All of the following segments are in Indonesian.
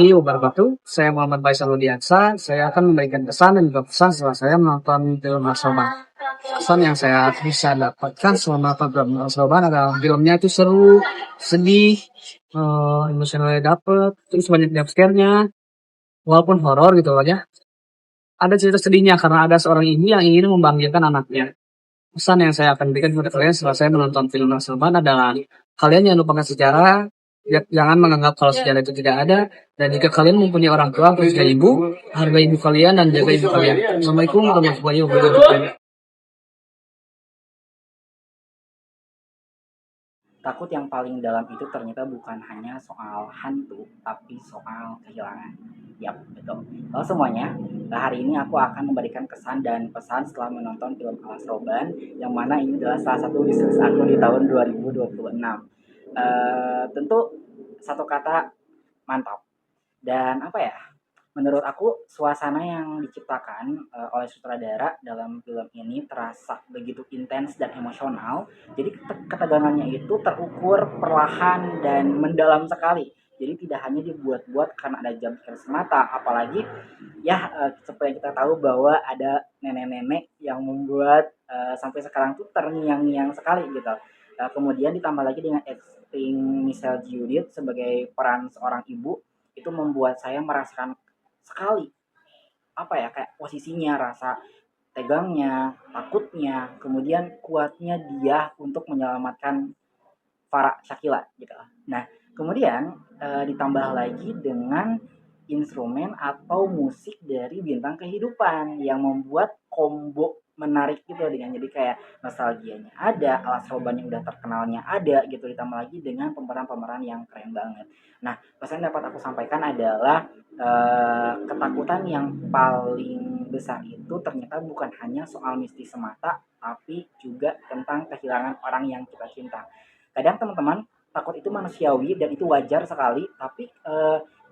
Assalamualaikum warahmatullahi wabarakatuh. Saya Muhammad Faisal Rudiansa. Saya akan memberikan pesan dan juga pesan setelah saya menonton film Asoban. Pesan yang saya bisa dapatkan selama program Asoban adalah filmnya itu seru, sedih, emosionalnya dapet, terus banyak jump scare-nya, walaupun horor gitu aja. Ada cerita sedihnya karena ada seorang ibu yang ingin membahagiakan anaknya. Pesan yang saya akan berikan kepada kalian setelah saya menonton film Asoban adalah kalian jangan lupakan sejarah, jangan menganggap kalau sejarah itu tidak ada, dan jika kalian mempunyai orang tua atau jika ibu, hargai ibu kalian dan jaga ibu kalian. Assalamualaikum warahmatullahi wabarakatuh. Takut yang paling dalam itu ternyata bukan hanya soal hantu, tapi soal kehilangan. Yap, betul. Halo semuanya, hari ini aku akan memberikan kesan dan pesan setelah menonton film Alas Roban, yang mana ini adalah salah satu wishlist aku di tahun 2026. Tentu satu kata, mantap. Dan apa ya, menurut aku suasana yang diciptakan oleh sutradara dalam film ini terasa begitu intens dan emosional. Jadi ketegangannya itu terukur perlahan dan mendalam sekali. Jadi tidak hanya dibuat-buat karena ada jump scare semata, apalagi ya seperti yang kita tahu bahwa ada nenek-nenek yang membuat sampai sekarang tuh terngiang-ngiang sekali gitu. Kemudian ditambah lagi dengan acting Michelle Judith sebagai peran seorang ibu, itu membuat saya merasakan sekali apa ya, kayak posisinya, rasa tegangnya, takutnya, kemudian kuatnya dia untuk menyelamatkan Farah Shakila gitu. Nah, kemudian ditambah lagi dengan instrumen atau musik dari Bintang Kehidupan yang membuat combo menarik gitu, dengan jadi kayak nostalgianya ada, Alas Roban yang udah terkenalnya ada gitu, ditambah lagi dengan pemeran-pemeran yang keren banget. Nah, pesan yang dapat aku sampaikan adalah ketakutan yang paling besar itu ternyata bukan hanya soal mistis semata, tapi juga tentang kehilangan orang yang kita cinta. Kadang teman-teman, takut itu manusiawi dan itu wajar sekali, tapi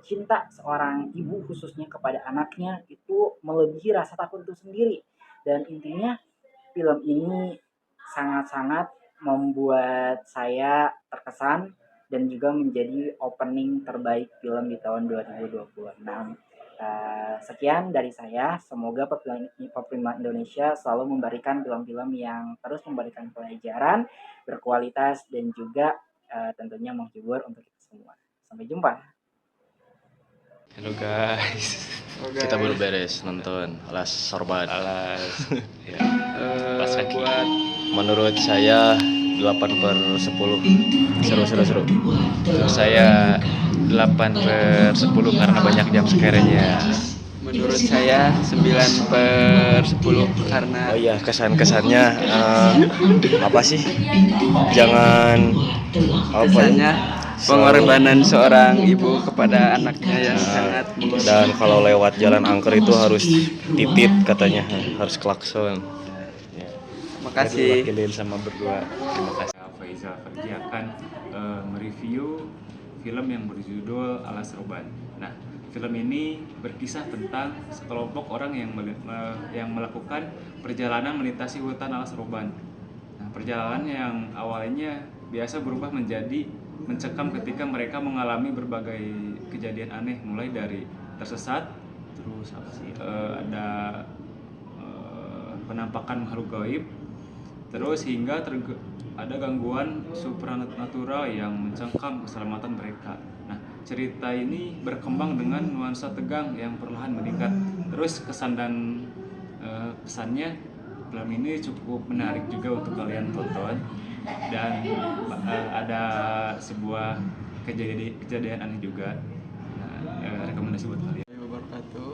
cinta seorang ibu khususnya kepada anaknya itu melebihi rasa takut itu sendiri. Dan intinya film ini sangat-sangat membuat saya terkesan dan juga menjadi opening terbaik film di tahun 2026. Sekian dari saya, semoga perfilman Indonesia selalu memberikan film-film yang terus memberikan pelajaran, berkualitas, dan juga tentunya menghibur untuk kita semua. Sampai jumpa. Halo guys, kita baru beres nonton Alas Sorban. Ya. Pas kaki. Menurut saya 8/10. Seru. Menurut saya 8/10 karena banyak jam scare-nya. Menurut saya 9/10 karena Kesan-kesannya apa sih? Jangan kesannya pengorbanan seorang ibu kepada anaknya yang sangat mengorbankan. Dan kalau lewat jalan angker itu harus titit katanya, harus klakson. Terima kasih. Diwakilin sama berdua. Terima kasih. Faisal Farji akan mereview film yang berjudul Alas Roban. Nah, film ini berkisah tentang sekelompok orang yang melakukan perjalanan melintasi hutan Alas Roban. Nah, perjalanan yang awalnya biasa berubah menjadi mencekam ketika mereka mengalami berbagai kejadian aneh, mulai dari tersesat, terus ada penampakan makhluk gaib, terus hingga ada gangguan supranatural yang mencengkam keselamatan mereka. Nah, cerita ini berkembang dengan nuansa tegang yang perlahan meningkat. Terus kesan dan pesannya, film ini cukup menarik juga untuk kalian tonton. Dan ada sebuah kejadian aneh juga. Nah, rekomendasi buat kalian. Wabarakatuh.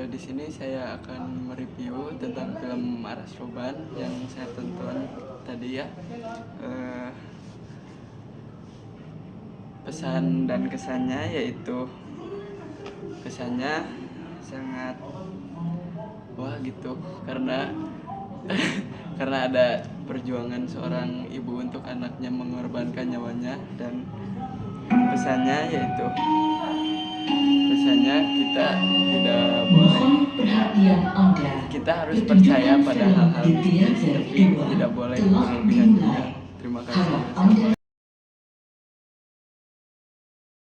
Di sini saya akan mereview tentang film Alas Roban yang saya tonton tadi ya. Pesan dan kesannya yaitu kesannya sangat wah gitu, karena ada perjuangan seorang ibu untuk anaknya mengorbankan nyawanya. Dan pesannya kita tidak boleh, kita harus percaya pada hal-hal mistis, tapi tidak boleh berlebihan juga. Terima kasih.